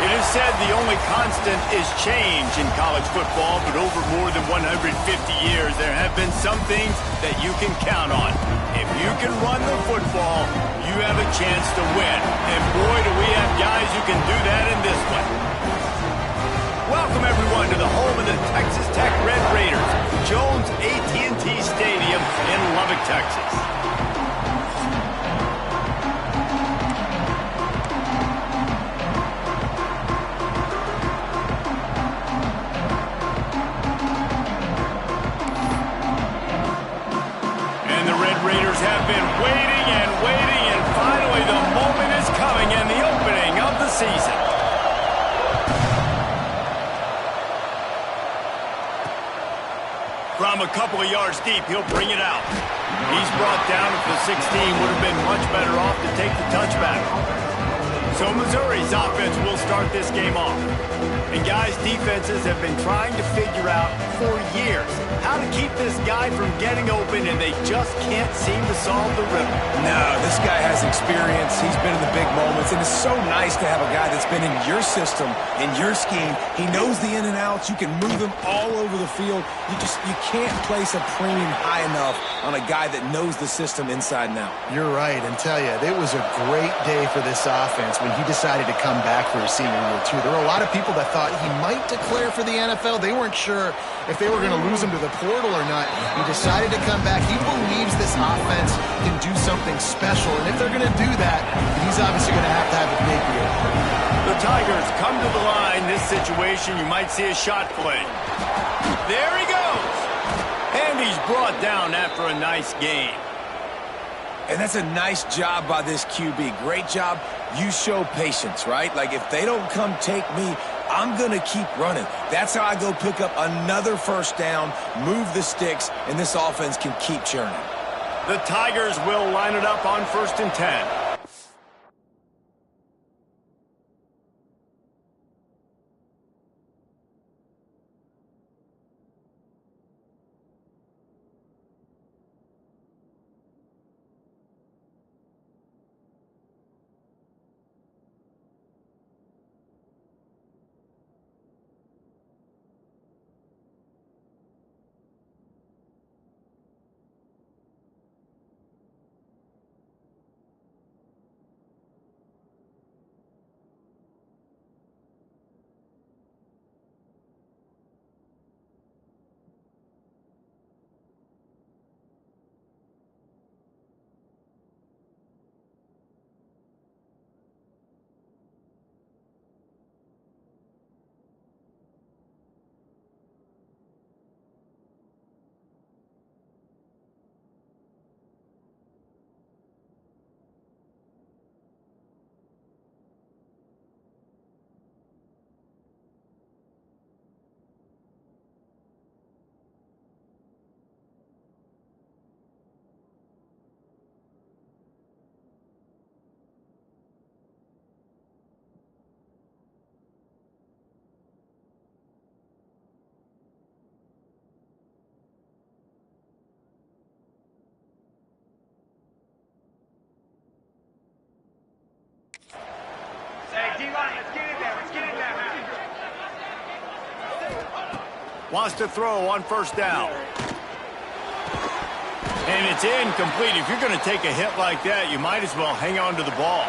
It is said the only constant is change in college football, but over more than 150 years, there have been some things that you can count on. If you can run the football, you have a chance to win. And boy, do we have guys who can do that in this one. Welcome, everyone, to the home of the Texas Tech Red Raiders, Jones AT&T Stadium in Lubbock, Texas. Have been waiting and waiting, and finally the moment is coming and the opening of the season. From a couple of yards deep, he'll bring it out. He's brought down at the 16, would have been much better off to take the touchback. So Missouri's offense will start this game off. And guys, defenses have been trying to figure out for years how to keep this guy from getting open, and they just can't seem to solve the riddle. No, this guy has experience. He's been in the big moments, and it's so nice to have a guy that's been in your system, in your scheme. He knows the in and outs. You can move him all over the field. You can't place a premium high enough on a guy that knows the system inside and out. You're right, and tell you, it was a great day for this offense when he decided to come back for his senior year, too. There were a lot of people that thought he might declare for the NFL. They weren't sure if they were going to lose him to the portal or not. He decided to come back. He believes this offense can do something special, and if they're going to do that, he's obviously going to have a big year. The Tigers come to the line. This situation, you might see a shot play. There he goes. And he's brought down after a nice game. And that's a nice job by this QB. Great job. You show patience, right? Like, if they don't come take me, I'm going to keep running. That's how I go pick up another first down, move the sticks, and this offense can keep churning. The Tigers will line it up on 1st and 10. Wants to throw on 1st down. And it's incomplete. If you're going to take a hit like that, you might as well hang on to the ball.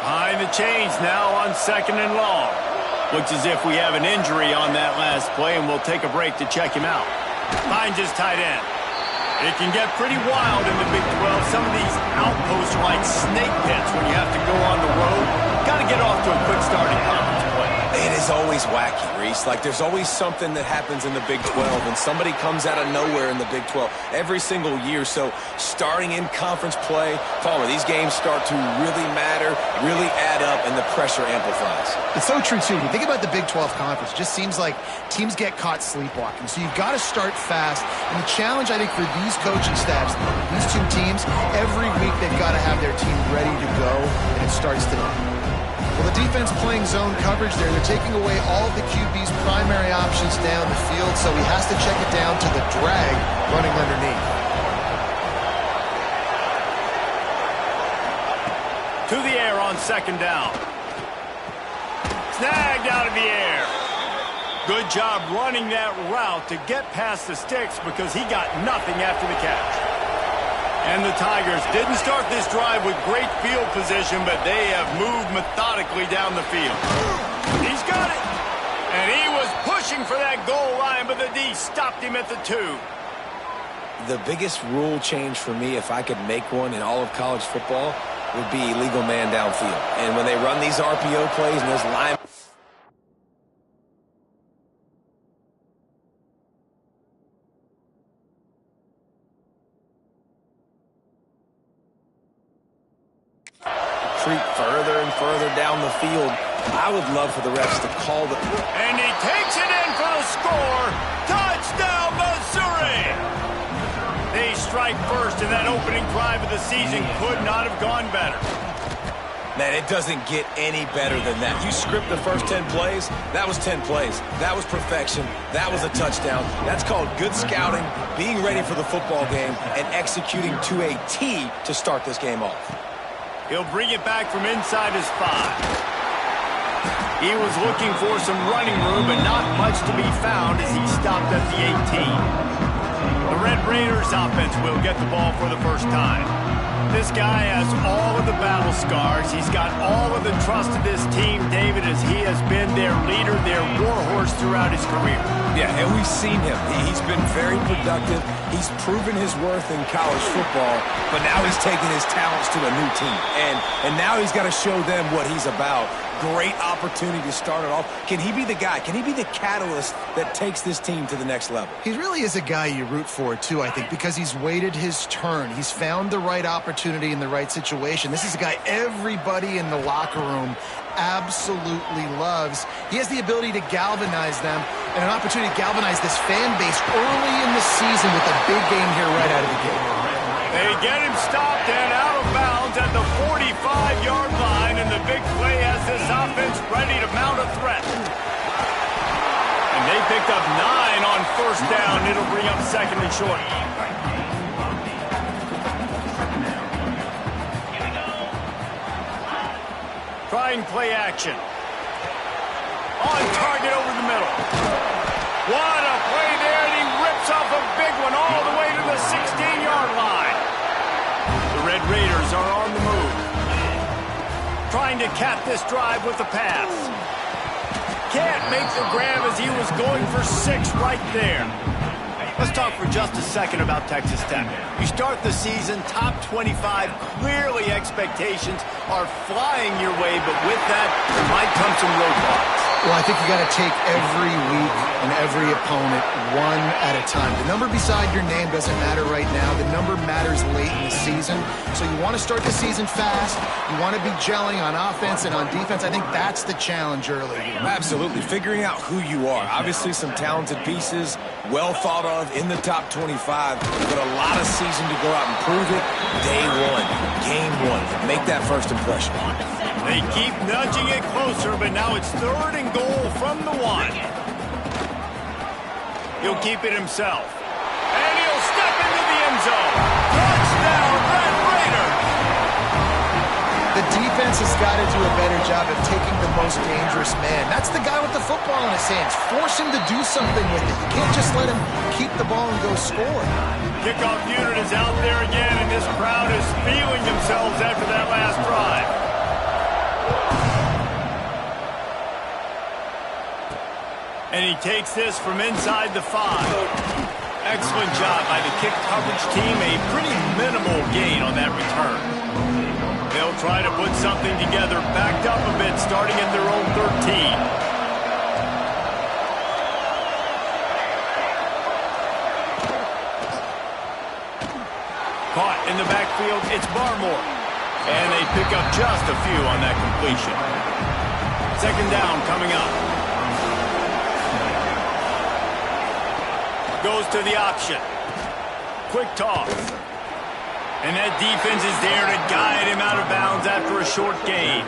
Behind the chains now on 2nd and long. Looks as if we have an injury on that last play, and we'll take a break to check him out. Finds his tight end. It can get pretty wild in the Big 12. Some of these outposts are like snake pits when you have to go on the road. Got to get off to a quick start in conference play. It is always wacky, Reese. Like, there's always something that happens in the Big 12, and somebody comes out of nowhere in the Big 12 every single year. So starting in conference play, follow me, these games start to really matter, really add up, and the pressure amplifies. It's so true, too. When you think about the Big 12 Conference, it just seems like teams get caught sleepwalking. So you've got to start fast. And the challenge, I think, for these coaching staffs, these two teams, every week they've got to have their team ready to go, and it starts today. Well, the defense playing zone coverage there. They're taking away all of the QB's primary options down the field, so he has to check it down to the drag running underneath. To the air on 2nd down. snagged out of the air. Good job running that route to get past the sticks because he got nothing after the catch. And the Tigers didn't start this drive with great field position, but they have moved methodically down the field. He's got it. And he was pushing for that goal line, but the D stopped him at the 2. The biggest rule change for me, if I could make one in all of college football, would be illegal man downfield. And when they run these RPO plays and those line... retreat further and further down the field, I would love for the refs to call the... And he takes it in for the score. Touchdown, Missouri! They strike first, and that opening drive of the season could not have gone better. Man, it doesn't get any better than that. You script the first 10 plays, that was 10 plays. That was perfection. That was a touchdown. That's called good scouting, being ready for the football game, and executing to a T to start this game off. He'll bring it back from inside his 5. He was looking for some running room, but not much to be found as he stopped at the 18. The Red Raiders offense will get the ball for the first time. This guy has all of the battle scars. He's got all of the trust of this team, David, as he has been their leader, their warhorse throughout his career. Yeah, and we've seen him. He's been very productive. He's proven his worth in college football, but now he's taking his talents to a new team. And now he's got to show them what he's about. Great opportunity to start it off. Can he be the guy? Can he be the catalyst that takes this team to the next level? He really is a guy you root for, too, I think, because he's waited his turn. He's found the right opportunity in the right situation. This is a guy everybody in the locker room absolutely loves. He has the ability to galvanize them and an opportunity to galvanize this fan base early in the season with a big game here right out of the gate. They get him stopped and out of bounds at the 45-yard line, and the big play has this offense ready to mount a threat. And they picked up 9 on first down. It'll bring up second and short. Trying play action. On target over the middle. What a play there, and he rips off a big one all the way to the 16-yard line. The Red Raiders are on the move. Trying to cap this drive with the pass. Can't make the grab as he was going for 6 right there. Let's talk for just a second about Texas Tech. You start the season top 25. Clearly expectations are flying your way, but with that, there might come some roadblocks. Well, I think you got to take every week and every opponent one at a time. The number beside your name doesn't matter right now. The number matters late in the season. So you want to start the season fast. You want to be gelling on offense and on defense. I think that's the challenge early. Absolutely. Figuring out who you are. Obviously some talented pieces, well thought of in the top 25, but a lot of season to go out and prove it. Day 1, game 1. Make that first impression. They keep nudging it closer, but now it's 3rd and goal from the 1. He'll keep it himself. And he'll step into the end zone. Touchdown, Red Raiders! The defense has got to do a better job of taking the most dangerous man. That's the guy with the football in his hands. Force him to do something with it. You can't just let him keep the ball and go score. Kickoff unit is out there again, and this crowd is feeling themselves after that last drive. And he takes this from inside the 5. Excellent job by the kick coverage team. A pretty minimal gain on that return. They'll try to put something together, backed up a bit, starting at their own 13. Caught in the backfield, it's Barmore. And they pick up just a few on that completion. 2nd down coming up. Goes to the option. Quick toss. And that defense is there to guide him out of bounds after a short gain.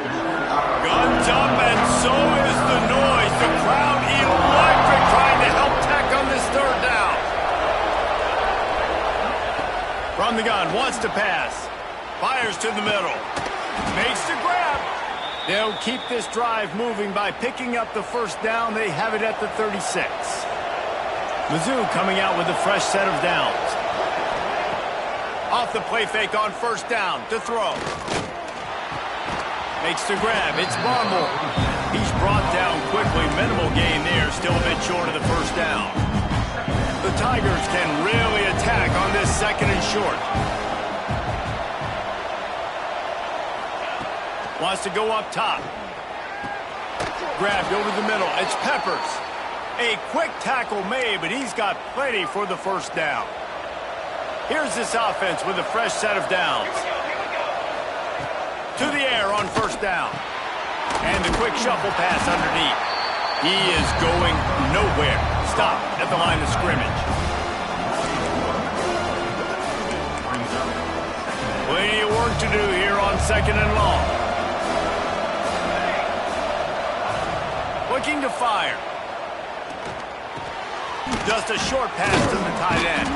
Guns up, and so is the noise. The crowd electric, trying to help Tech on this 3rd down. From the gun, wants to pass. Fires to the middle. Makes the grab. They'll keep this drive moving by picking up the first down. They have it at the 36. Mizzou coming out with a fresh set of downs. Off the play fake on first down to throw. Makes the grab. It's Barmore. He's brought down quickly. Minimal gain there. Still a bit short of the first down. The Tigers can really attack on this second and short. Wants to go up top. Grabbed over the middle. It's Peppers. A quick tackle made, but he's got plenty for the first down. Here's this offense with a fresh set of downs. To the air on first down. And the quick shuffle pass underneath. He is going nowhere. Stop at the line of scrimmage. Plenty of work to do here on second and long. Looking to fire. Just a short pass to the tight end.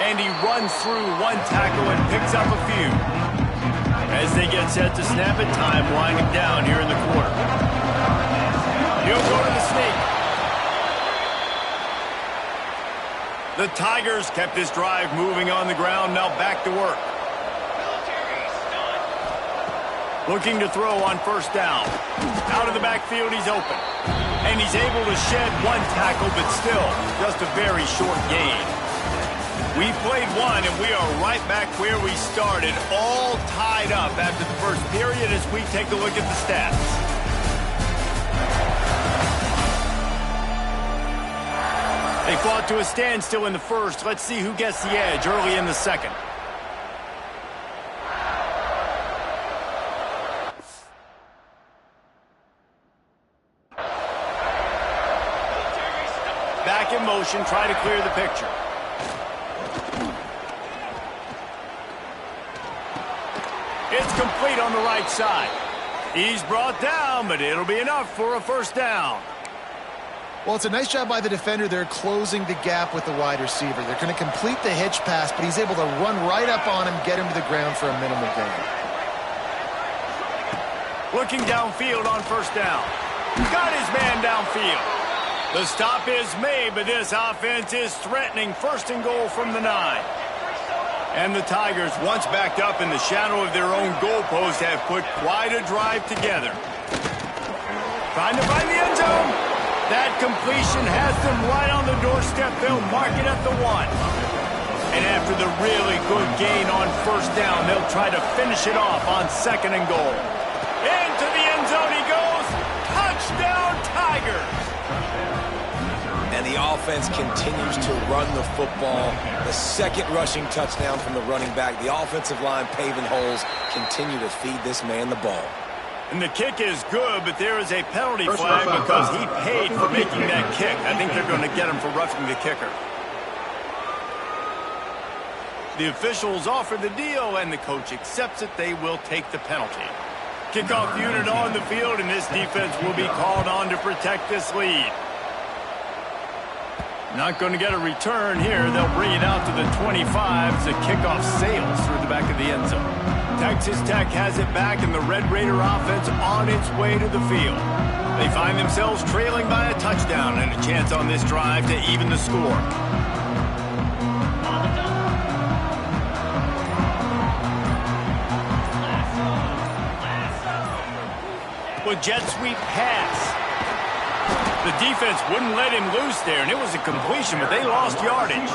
And he runs through one tackle and picks up a few. As they get set to snap it, time winding down here in the quarter. He'll go to the sneak. The Tigers kept this drive moving on the ground, now back to work. Looking to throw on first down. Out of the backfield, he's open. And he's able to shed one tackle, but still just a very short gain. We played one, and we are right back where we started, all tied up after the first period as we take a look at the stats. They fought to a standstill in the first. Let's see who gets the edge early in the second. Back in motion, try to clear the picture. It's complete on the right side. He's brought down, but it'll be enough for a first down. Well, it's a nice job by the defender. They're closing the gap with the wide receiver. They're going to complete the hitch pass, but he's able to run right up on him, get him to the ground for a minimal gain. Looking downfield on first down. Got his man downfield. The stop is made, but this offense is threatening first and goal from the 9. And the Tigers, once backed up in the shadow of their own goalpost, have put quite a drive together. Trying to find the end zone. That completion has them right on the doorstep. They'll mark it at the 1. And after the really good gain on first down, they'll try to finish it off on second and goal. Into the end zone he goes. Touchdown, Tigers. And the offense continues to run the football. The second rushing touchdown from the running back. The offensive line paving holes, continue to feed this man the ball. And the kick is good, but there is a penalty flag because he paid for making that kick. I think they're going to get him for roughing the kicker. The officials offer the deal, and the coach accepts it. They will take the penalty. Kickoff unit on the field, and this defense will be called on to protect this lead. Not going to get a return here. They'll bring it out to the 25 as the kickoff sails through the back of the end zone. Texas Tech has it back, and the Red Raider offense on its way to the field. They find themselves trailing by a touchdown and a chance on this drive to even the score. With jet sweep pass. The defense wouldn't let him loose there, and it was a completion, but they lost yardage.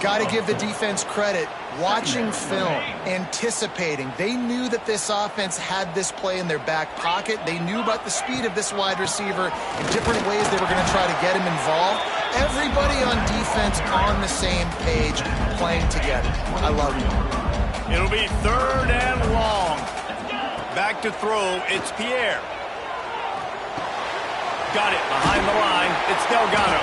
Got to give the defense credit. Watching film, anticipating. They knew that this offense had this play in their back pocket. They knew about the speed of this wide receiver and different ways they were going to try to get him involved. Everybody on defense on the same page, playing together. I love it. It'll be third and long. Back to throw, it's Pierre. Got it behind the line. It's Delgado.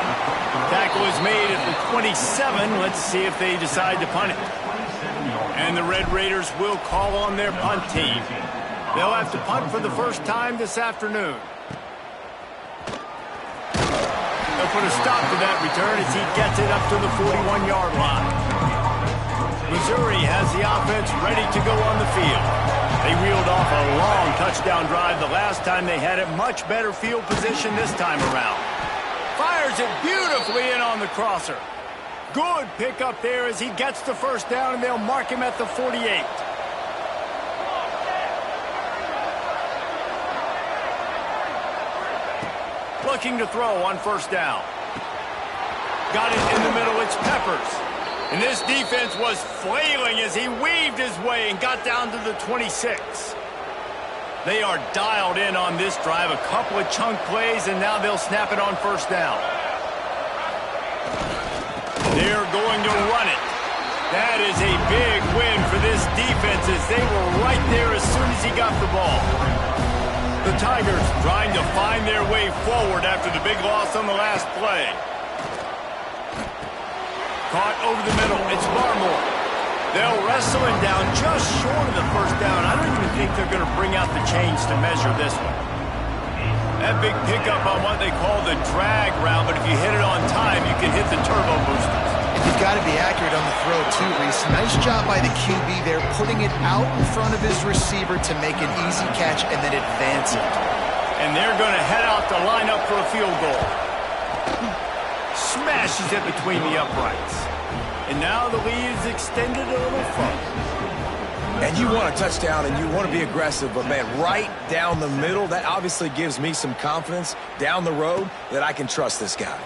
Tackle is made at the 27. Let's see if they decide to punt it. And the Red Raiders will call on their punt team. They'll have to punt for the first time this afternoon. They'll put a stop to that return as he gets it up to the 41-yard line. Missouri has the offense ready to go on the field. They reeled off a long touchdown drive the last time they had it. Much better field position this time around. Fires it beautifully in on the crosser. Good pickup there as he gets the first down, and they'll mark him at the 48. Looking to throw on first down. Got it in the middle. It's Peppers. And this defense was flailing as he weaved his way and got down to the 26. They are dialed in on this drive. A couple of chunk plays, and now they'll snap it on first down. They're going to run it. That is a big win for this defense as they were right there as soon as he got the ball. The Tigers trying to find their way forward after the big loss on the last play. Caught over the middle. It's Barmore. They'll wrestle him down just short of the first down. I don't even think they're going to bring out the chains to measure this one. That big pickup on what they call the drag route, but if you hit it on time, you can hit the turbo boosters. And you've got to be accurate on the throw, too, Reese. Nice job by the QB there, putting it out in front of his receiver to make an easy catch and then advance it. And they're going to head out to line up for a field goal. Smashes it between the uprights. And now the lead is extended a little further. And you want a touchdown and you want to be aggressive, but, man, right down the middle, that obviously gives me some confidence down the road that I can trust this guy.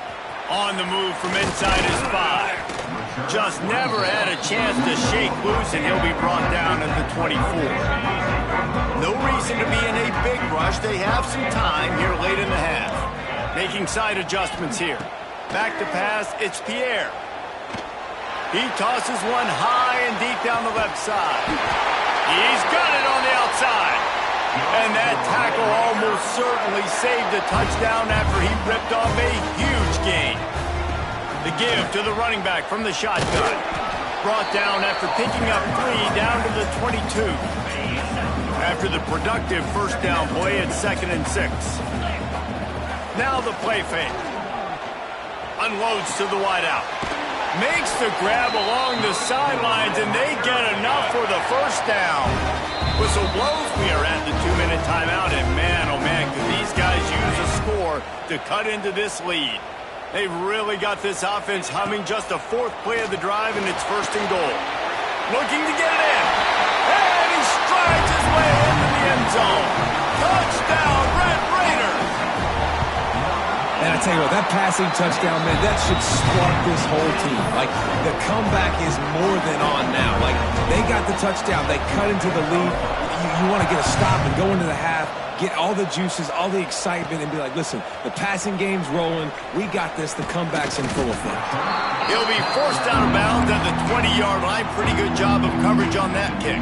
On the move from inside his 5. Just never had a chance to shake loose, and he'll be brought down at the 24. No reason to be in a big rush. They have some time here late in the half. Making side adjustments here. Back to pass, it's Pierre. He tosses one high and deep down the left side. He's got it on the outside. And that tackle almost certainly saved a touchdown after he ripped off a huge gain. The give to the running back from the shotgun. Brought down after picking up 3 down to the 22. After the productive first down play at 2nd and 6. Now the play fake. Unloads to the wideout. Makes the grab along the sidelines, and they get enough for the first down. Whistle blows. We are at the 2-minute timeout, and man, oh man, could these guys use a score to cut into this lead. They've really got this offense humming. Just a 4th play of the drive, and it's 1st and goal. Looking to get it in. And he strides his way into the end zone. Touchdown, Red Raiders. And I tell you what, that passing touchdown, man, that should spark this whole team. Like, the comeback is more than on now. Like, they got the touchdown. They cut into the lead. You want to get a stop and go into the half, get all the juices, all the excitement, and be like, listen, the passing game's rolling. We got this. The comeback's in full effect. He'll be forced out of bounds at the 20-yard line. Pretty good job of coverage on that kick.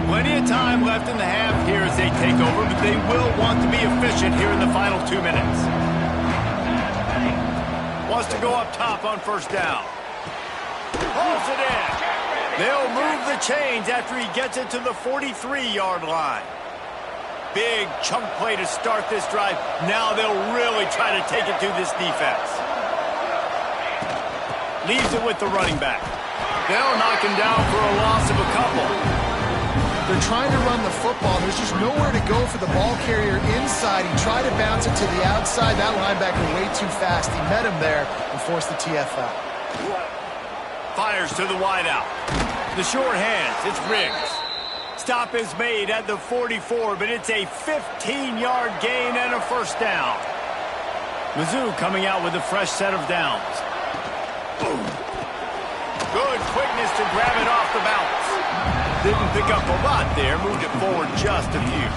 Plenty of time left in the half here as they take over, but they will want to be efficient here in the final 2 minutes. Wants to go up top on first down. Pulls it in. They'll move the chains after he gets it to the 43-yard line. Big chunk play to start this drive. Now they'll really try to take it to this defense. Leaves it with the running back. They'll knock him down for a loss of a couple. They're trying to run the football. There's just nowhere to go for the ball carrier inside. He tried to bounce it to the outside. That linebacker way too fast. He met him there and forced the TFL. Fires to the wideout. The short hands. It's Riggs. Stop is made at the 44, but it's a 15-yard gain and a first down. Mizzou coming out with a fresh set of downs. Good quickness to grab it off the bounce. Didn't pick up a lot there, moved it forward just a few.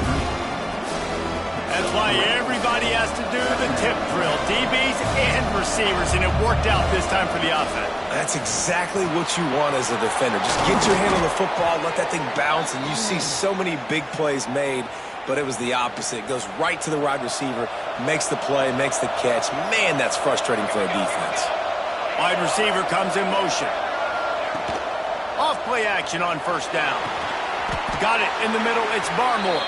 That's why everybody has to do the tip drill, DBs and receivers, and it worked out this time for the offense. That's exactly what you want as a defender. Just get your hand on the football, let that thing bounce, and you see so many big plays made, but it was the opposite. It goes right to the wide receiver, makes the play, makes the catch. Man, that's frustrating for a defense. Wide receiver comes in motion. Off-play action on first down. Got it in the middle. It's Barmore.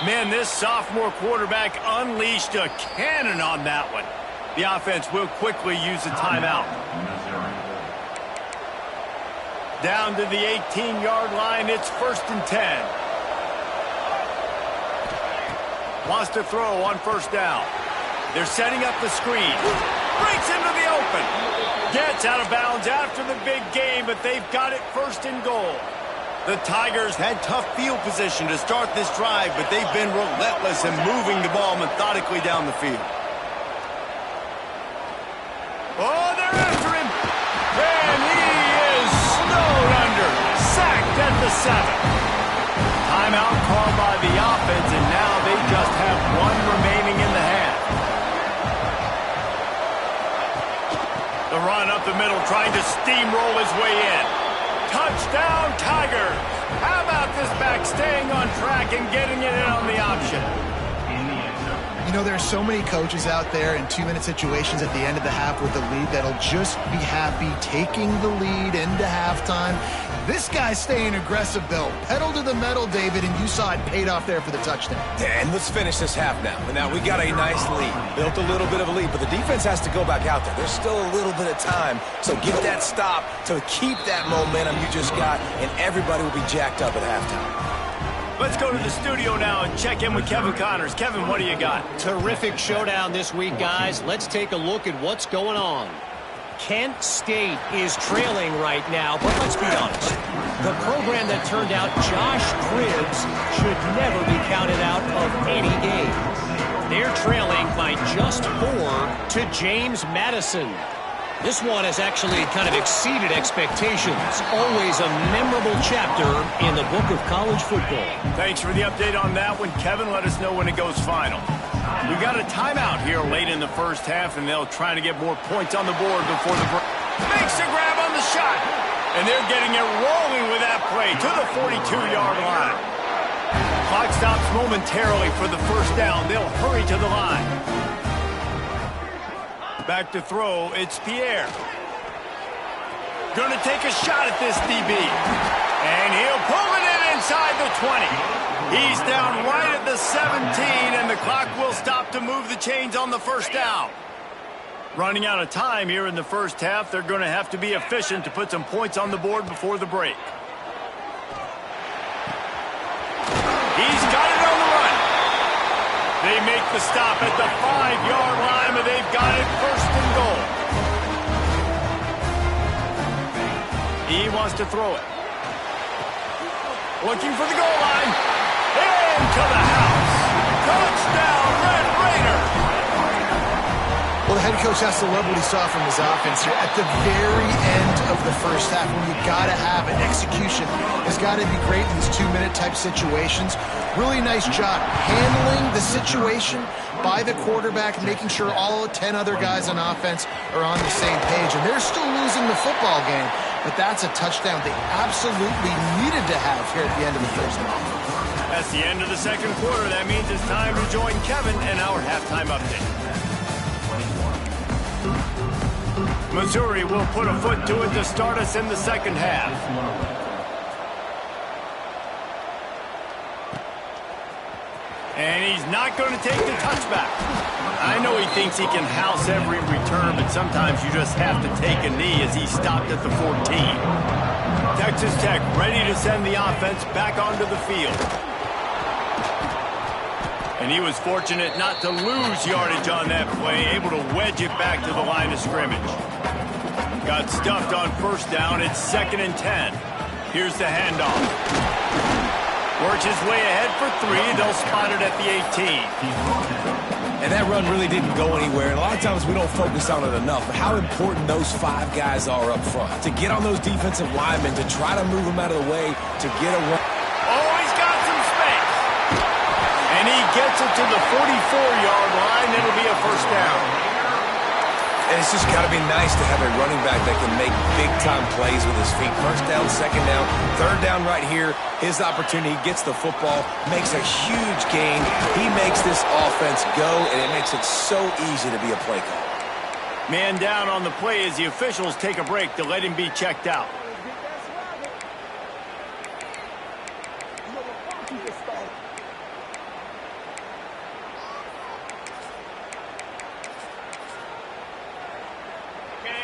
Man, this sophomore quarterback unleashed a cannon on that one. The offense will quickly use a timeout. Down to the 18-yard line. It's 1st and 10. Wants to throw on 1st down. They're setting up the screen. Breaks into the open. Gets out of bounds after the big gain, but they've got it 1st and goal. The Tigers had tough field position to start this drive, but they've been relentless in moving the ball methodically down the field. Oh, they're after him. And he is snowed under. Sacked at the 7. Timeout called by the offense, and now they just have 1 remaining in the half. The run up the middle, trying to steamroll his way in. Touchdown, Tigers! How about this back staying on track and getting it in on the option? You know, there are so many coaches out there in 2-minute situations at the end of the half with the lead that'll just be happy taking the lead into halftime. This guy's staying aggressive, though. Pedal to the metal, David, and you saw it paid off there for the touchdown. And let's finish this half now. Now, we got a nice lead. Built a little bit of a lead, but the defense has to go back out there. There's still a little bit of time, so get that stop to keep that momentum you just got, and everybody will be jacked up at halftime. Let's go to the studio now and check in with Kevin Connors. Kevin, what do you got? Terrific showdown this week, guys. Let's take a look at what's going on. Kent State is trailing right now, but let's be honest. The program that turned out Josh Cribbs should never be counted out of any game. They're trailing by just 4 to James Madison. This one has actually kind of exceeded expectations. Always a memorable chapter in the book of college football. Thanks for the update on that one, Kevin. Let us know when it goes final. We've got a timeout here late in the first half, and they'll try to get more points on the board before the break. Makes a grab on the shot, and they're getting it rolling with that play to the 42-yard line. Clock stops momentarily for the 1st down. They'll hurry to the line. Back to throw, it's Pierre. Gonna take a shot at this DB. And he'll pull it in inside the 20. He's down right at the 17, and the clock will stop to move the chains on the 1st down. Running out of time here in the first half, they're gonna have to be efficient to put some points on the board before the break. He's got it on the run. They make the stop at the 5-yard line, but they've got it 1st and goal. He wants to throw it. Looking for the goal line. Into the house. Touchdown, Red Raider. Well, the head coach has to love what he saw from his offense here at the very end of the first half, when you got to have it. Execution has got to be great in these 2-minute type situations. Really nice job handling the situation by the quarterback, making sure all 10 other guys on offense are on the same page. And they're still losing the football game, but that's a touchdown they absolutely needed to have here at the end of the first half. That's the end of the second quarter. That means it's time to join Kevin and our halftime update. Missouri will put a foot to it to start us in the second half. And he's not going to take the touchback. I know he thinks he can house every return, but sometimes you just have to take a knee as he stopped at the 14. Texas Tech ready to send the offense back onto the field. And he was fortunate not to lose yardage on that play, able to wedge it back to the line of scrimmage. Got stuffed on 1st down. It's 2nd and 10. Here's the handoff. Works his way ahead for 3. They'll spot it at the 18. And that run really didn't go anywhere. And a lot of times we don't focus on it enough. But how important those 5 guys are up front. To get on those defensive linemen, to try to move them out of the way, to get a run. Oh, he's got some space. And he gets it to the 44-yard line. It'll be a 1st down. And it's just got to be nice to have a running back that can make big-time plays with his feet. 1st down, 2nd down, 3rd down right here. His opportunity, gets the football, makes a huge gain. He makes this offense go, and it makes it so easy to be a play call. Man down on the play as the officials take a break to let him be checked out.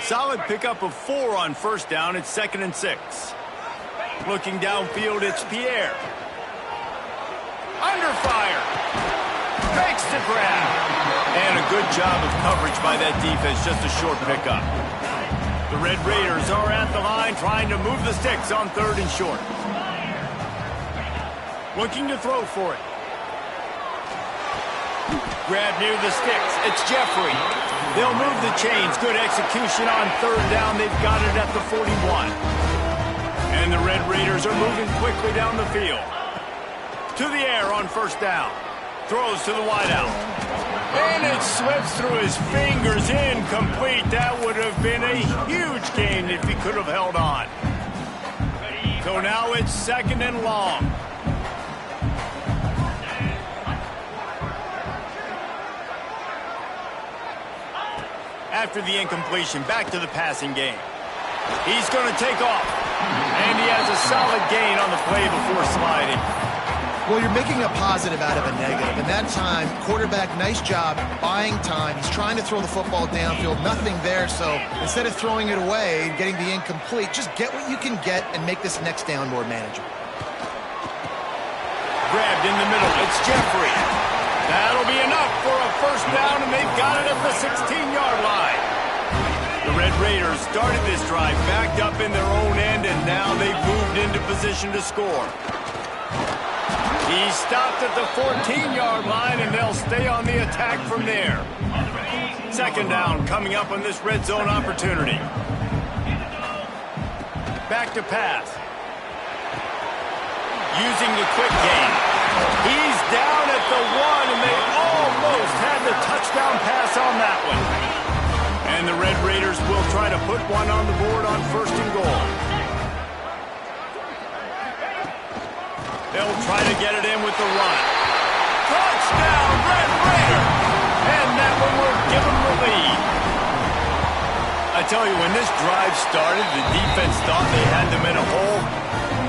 Solid pickup of 4 on 1st down. It's 2nd and 6. Looking downfield, it's Pierre. Under fire. Makes the grab. And a good job of coverage by that defense, just a short pickup. The Red Raiders are at the line trying to move the sticks on 3rd and short. Looking to throw for it. Grab near the sticks. It's Jeffrey. They'll move the chains. Good execution on 3rd down. They've got it at the 41. And the Red Raiders are moving quickly down the field. To the air on 1st down. Throws to the wideout. And it slips through his fingers. Incomplete. That would have been a huge gain if he could have held on. So now it's 2nd and long. After the incompletion, back to the passing game. He's going to take off. And he has a solid gain on the play before sliding. Well, you're making a positive out of a negative. And that time, quarterback, nice job buying time. He's trying to throw the football downfield. Nothing there, so instead of throwing it away and getting the incomplete, just get what you can get and make this next down more manageable. Grabbed in the middle. It's Jeffrey. That'll be enough for a 1st down, and they've got it at the 16-yard line. The Red Raiders started this drive backed up in their own end, and now they've moved into position to score. He stopped at the 14-yard line, and they'll stay on the attack from there. 2nd down coming up on this red zone opportunity. Back to pass. Using the quick game. He's down at the 1, and they almost had the touchdown pass on that one. And the Red Raiders will try to put one on the board on 1st and goal. They'll try to get it in with the run. Touchdown, Red Raider! And that one will give them the lead. I tell you, when this drive started, the defense thought they had them in a hole.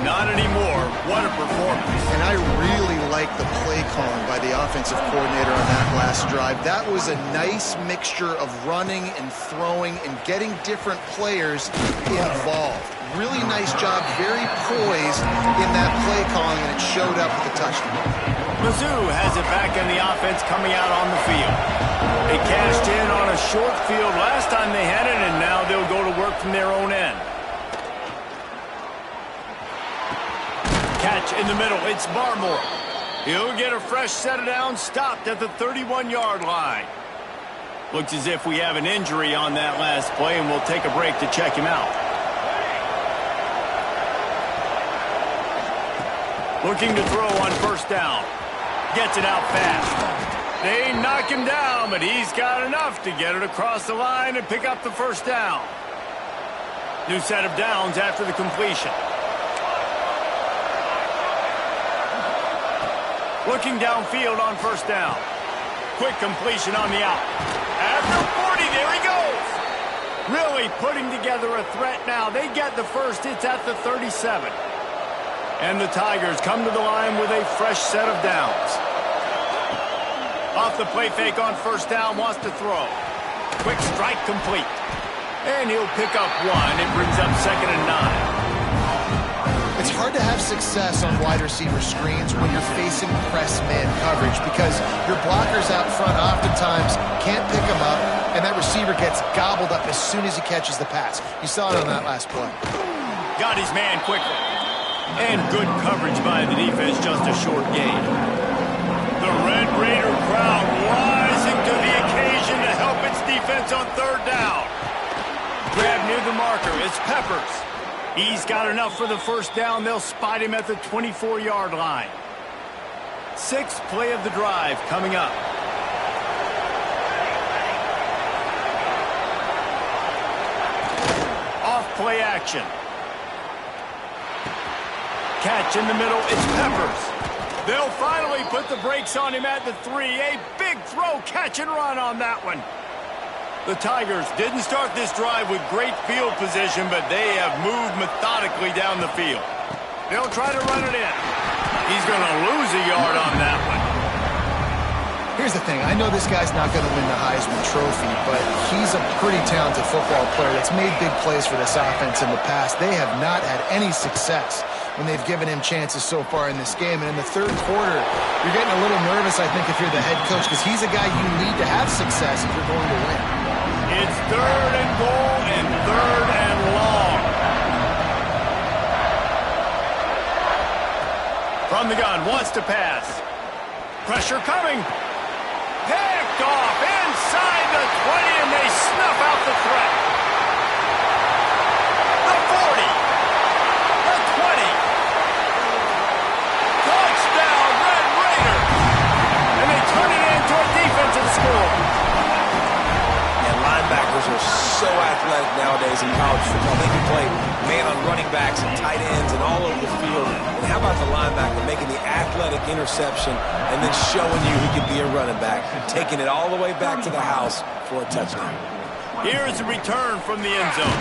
Not anymore. What a performance. And I really like the play calling by the offensive coordinator on that last drive. That was a nice mixture of running and throwing and getting different players involved. Really nice job, very poised in that play calling, and it showed up with the touchdown. Mizzou has it back in the offense coming out on the field. They cashed in on a short field last time they had it, and now they'll go to work from their own end. Catch in the middle. It's Barmore. He'll get a fresh set of downs, stopped at the 31-yard line. Looks as if we have an injury on that last play, and we'll take a break to check him out. Looking to throw on 1st down. Gets it out fast. They knock him down, but he's got enough to get it across the line and pick up the 1st down. New set of downs after the completion. Looking downfield on 1st down. Quick completion on the out. At the 40, there he goes. Really putting together a threat now. They get the 1st. It's at the 37. And the Tigers come to the line with a fresh set of downs. Off the play fake on 1st down, wants to throw. Quick strike complete. And he'll pick up 1. It brings up 2nd and 9. It's hard to have success on wide receiver screens when you're facing press man coverage because your blockers out front oftentimes can't pick them up, and that receiver gets gobbled up as soon as he catches the pass. You saw it on that last play. Got his man quickly. And good coverage by the defense, just a short gain. The Red Raider crowd rising to the occasion to help its defense on 3rd down. Grab near the marker. It's Peppers. He's got enough for the 1st down. They'll spot him at the 24-yard line. 6th play of the drive coming up. Off play action. Catch in the middle. It's Peppers. They'll finally put the brakes on him at the 3. A big throw, catch and run on that one. The Tigers didn't start this drive with great field position, but they have moved methodically down the field. They'll try to run it in. He's going to lose a yard on that one. Here's the thing. I know this guy's not going to win the Heisman Trophy, but he's a pretty talented football player that's made big plays for this offense in the past. They have not had any success when they've given him chances so far in this game. And in the third quarter, you're getting a little nervous, I think, if you're the head coach, because he's a guy you need to have success if you're going to win. It's 3rd and goal and 3rd and long. From the gun, wants to pass. Pressure coming. Picked off inside the 20, and they snuff out the threat. The 40. The 20. Touchdown, Red Raiders. And they turn it into a defensive score. Linebackers are so athletic nowadays in college football. They can play man on running backs and tight ends and all over the field. And how about the linebacker making the athletic interception and then showing you he can be a running back, taking it all the way back to the house for a touchdown. Here's a return from the end zone.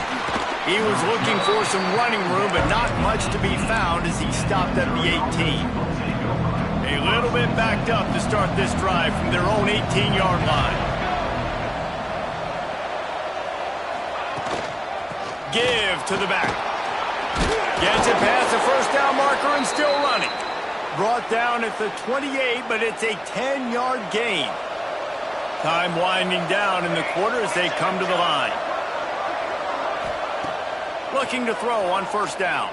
He was looking for some running room, but not much to be found as he stopped at the 18. A little bit backed up to start this drive from their own 18-yard line. Give to the back. Gets it past the first down marker and still running. Brought down at the 28, but it's a 10-yard gain. Time winding down in the quarter as they come to the line. Looking to throw on first down.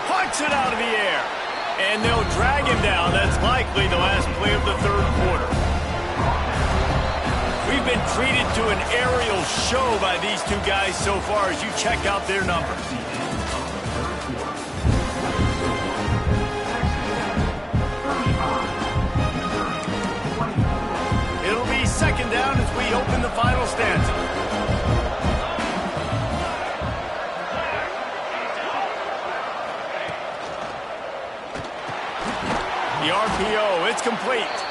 Puts it out of the air. And they'll drag him down. That's likely the last play of the third quarter. We've been treated to an aerial show by these two guys so far as you check out their numbers. It'll be second down as we open the final stanza. The RPO, it's complete.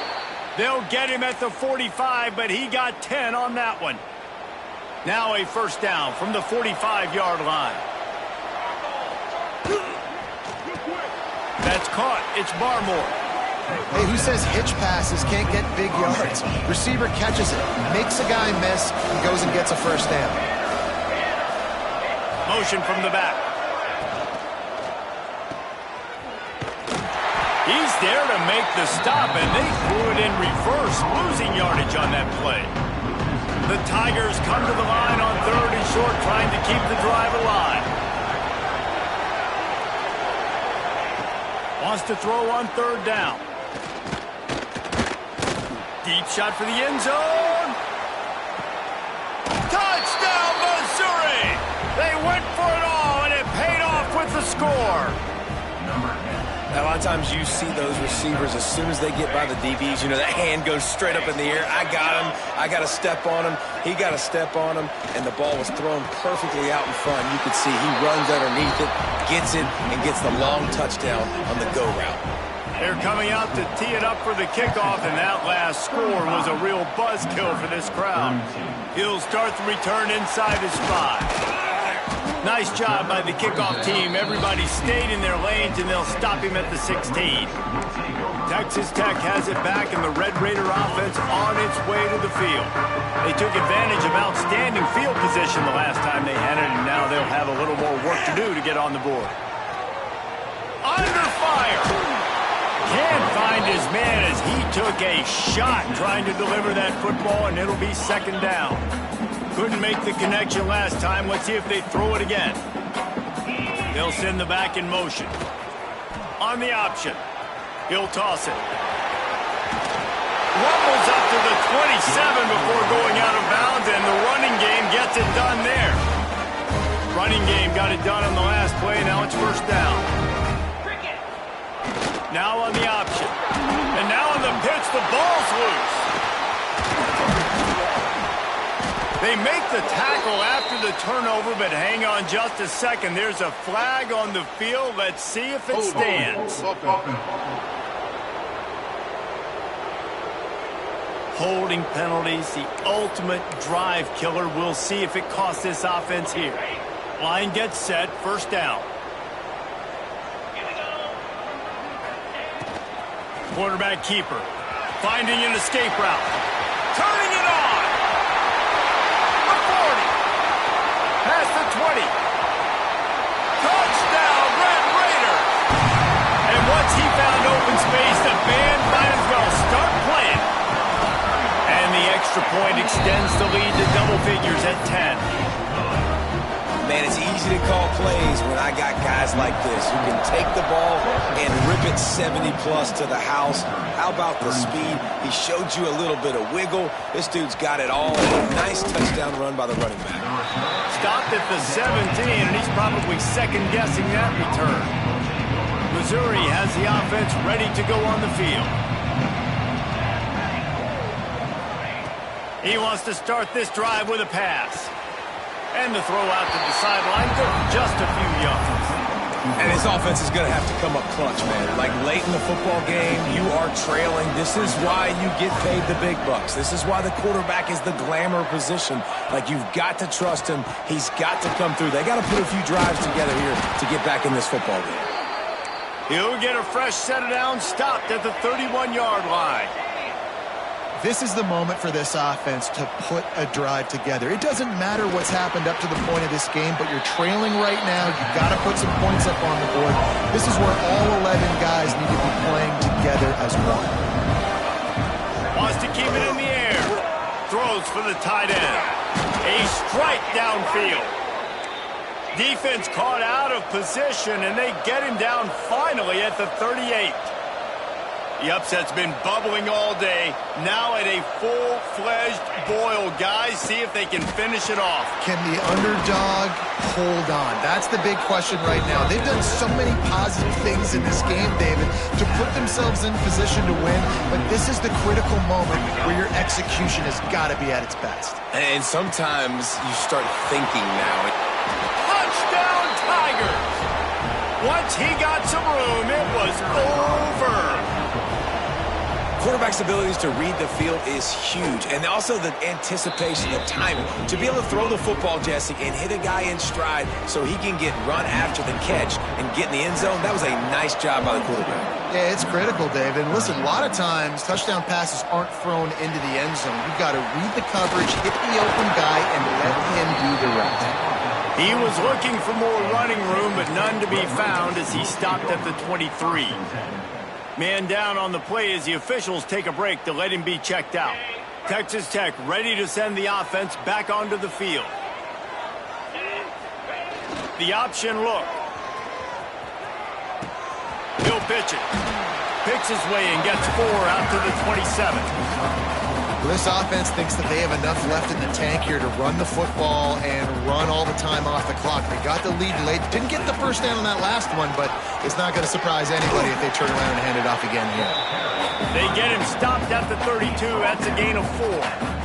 They'll get him at the 45, but he got 10 on that one. Now a first down from the 45-yard line. That's caught. It's Barmore. Hey, who says hitch passes can't get big yards? Receiver catches it, makes a guy miss, and goes and gets a first down. Motion from the back. He's there to make the stop, and they threw it in reverse, losing yardage on that play. The Tigers come to the line on 3rd and short, trying to keep the drive alive. Wants to throw on 3rd down. Deep shot for the end zone. Touchdown, Missouri! They went for it all, and it paid off with the score. A lot of times you see those receivers, as soon as they get by the DBs, you know, that hand goes straight up in the air. I got him. I got to step on him. He got to step on him. And the ball was thrown perfectly out in front. You could see he runs underneath it, gets it, and gets the long touchdown on the go route. They're coming out to tee it up for the kickoff, and that last score was a real buzzkill for this crowd. He'll start the return inside his 5. Nice job by the kickoff team. Everybody stayed in their lanes, and they'll stop him at the 16. Texas Tech has it back, and the Red Raider offense on its way to the field. They took advantage of outstanding field position the last time they had it, and now they'll have a little more work to do to get on the board. Under fire! Can't find his man as he took a shot trying to deliver that football, and it'll be second down. Couldn't make the connection last time. Let's see if they throw it again. They'll send the back in motion. On the option. He'll toss it. Rumbles up to the 27 before going out of bounds, and the running game gets it done there. Running game got it done on the last play. Now it's first down. Now on the option. And now on the pitch, the ball's loose. They make the tackle after the turnover, but hang on just a second. There's a flag on the field. Let's see if it stands. Holding penalties, the ultimate drive killer. We'll see if it costs this offense here. Line gets set, first down. Quarterback keeper, finding an escape route. Turning it on. Past the 20. Touchdown, Red Raiders! extra point extends the lead to double figures at 10. Man, it's easy to call plays when I got guys like this who can take the ball and rip it 70-plus to the house. How about the speed? He showed you a little bit of wiggle. This dude's got it all. And a nice touchdown run by the running back. Stopped at the 17, and he's probably second-guessing that return. Missouri has the offense ready to go on the field. He wants to start this drive with a pass. And the throw out to the sideline for just a few yards. And his offense is going to have to come up clutch, man. Like late in the football game, you are trailing. This is why you get paid the big bucks. This is why the quarterback is the glamour position. Like, you've got to trust him. He's got to come through. They got to put a few drives together here to get back in this football game. He'll get a fresh set of downs, stopped at the 31-yard line. This is the moment for this offense to put a drive together. It doesn't matter what's happened up to the point of this game, but you're trailing right now. You've got to put some points up on the board. This is where all 11 guys need to be playing together as one. Wants to keep it in the air. Throws for the tight end. A strike downfield. Defense caught out of position, and they get him down finally at the 38. The upset's been bubbling all day. Now at a full-fledged boil. Guys, see if they can finish it off. Can the underdog hold on? That's the big question right now. They've done so many positive things in this game, David, to put themselves in position to win. But this is the critical moment where your execution has got to be at its best. And sometimes you start thinking now. Touchdown, Tigers! Once he got some room, it was over. Quarterback's abilities to read the field is huge, and also the anticipation, the timing. To be able to throw the football, Jesse, and hit a guy in stride so he can get run after the catch and get in the end zone, that was a nice job by the quarterback. Yeah, it's critical, David. And listen, a lot of times touchdown passes aren't thrown into the end zone. You've got to read the coverage, hit the open guy, and let him do the rest. He was looking for more running room, but none to be found as he stopped at the 23. Man down on the play as the officials take a break to let him be checked out. Texas Tech ready to send the offense back onto the field. The option look. He'll pitch it. Picks his way and gets 4 out to the 27. This offense thinks that they have enough left in the tank here to run the football and run all the time off the clock. They got the lead late. Didn't get the first down on that last one, but it's not going to surprise anybody if they turn around and hand it off again here. They get him stopped at the 32. That's a gain of 4.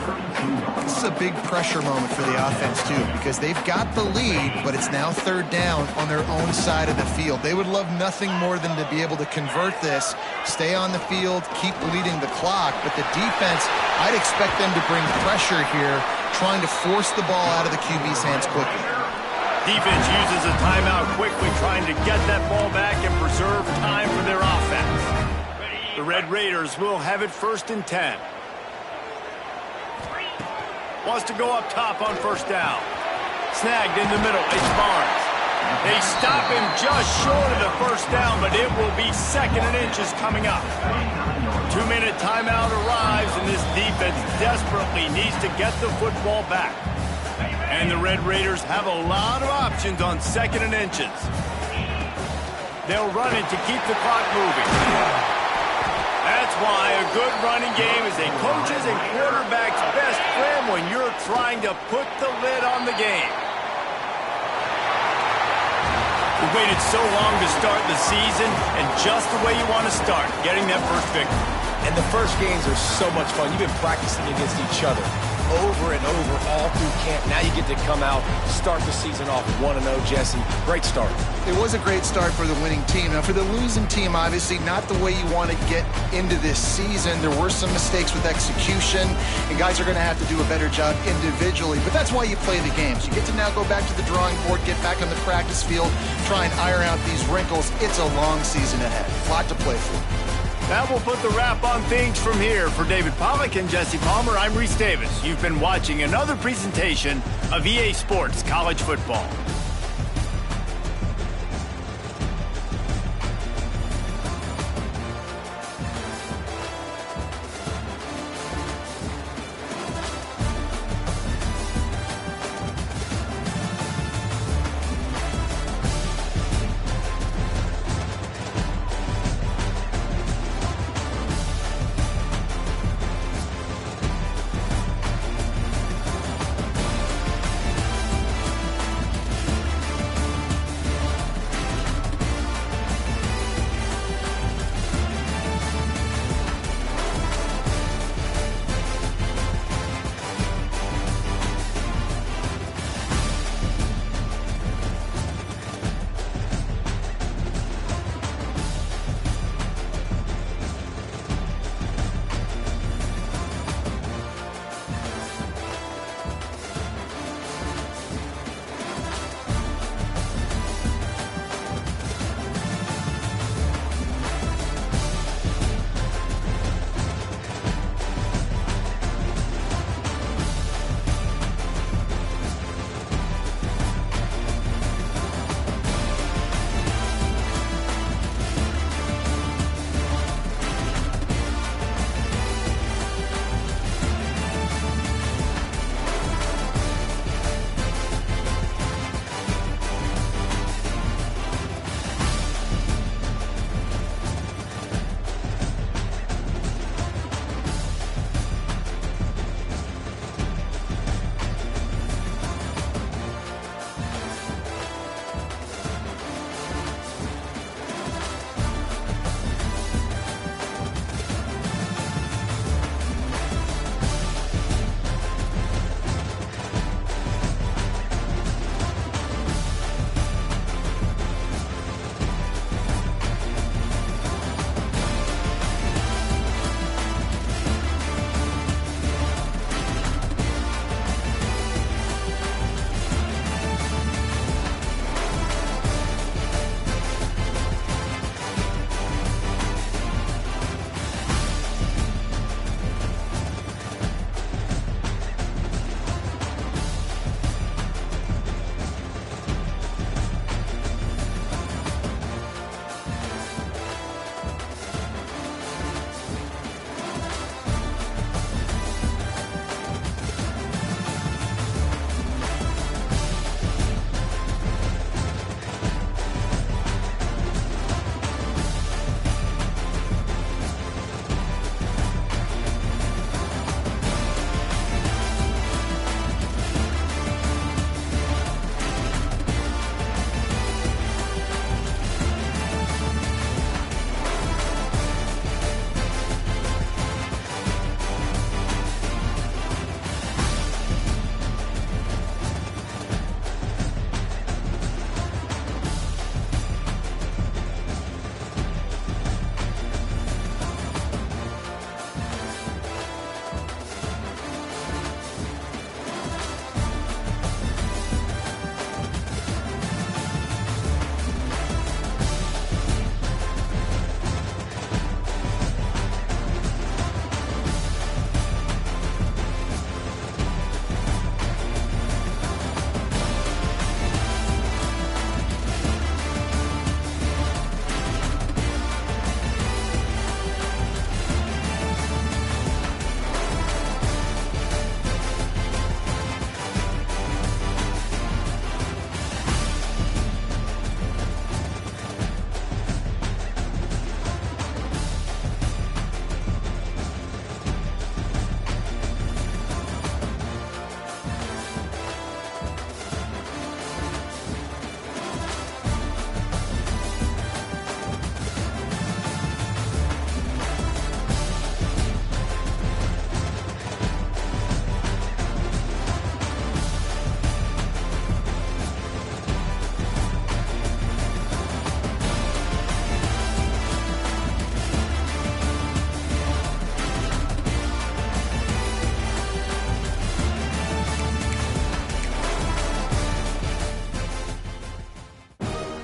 This is a big pressure moment for the offense, too, because they've got the lead, but it's now third down on their own side of the field. They would love nothing more than to be able to convert this, stay on the field, keep leading the clock. But the defense, I'd expect them to bring pressure here, trying to force the ball out of the QB's hands quickly. Defense uses a timeout quickly, trying to get that ball back and preserve time for their offense. The Red Raiders will have it 1st and 10. Wants to go up top on first down. Snagged in the middle. It's Barnes. They stop him just short of the first down, but it will be 2nd and inches coming up. 2-minute timeout arrives, and this defense desperately needs to get the football back. And the Red Raiders have a lot of options on 2nd and inches. They'll run it to keep the clock moving. That's why a good running game is a coach's and quarterback's best friend when you're trying to put the lid on the game. We waited so long to start the season, and just the way you want to start, getting that first victory. And the first games are so much fun. You've been practicing against each other over and over all through camp. Now you get to come out, start the season off 1-0, Jesse. Great start. It was a great start for the winning team. Now, for the losing team, obviously not the way you want to get into this season. There were some mistakes with execution, and guys are going to have to do a better job individually. But that's why you play the games. You get to now go back to the drawing board, get back on the practice field, try and iron out these wrinkles. It's a long season ahead. A lot to play for. That will put the wrap on things from here. For David Pollack and Jesse Palmer, I'm Reese Davis. You've been watching another presentation of EA Sports College Football.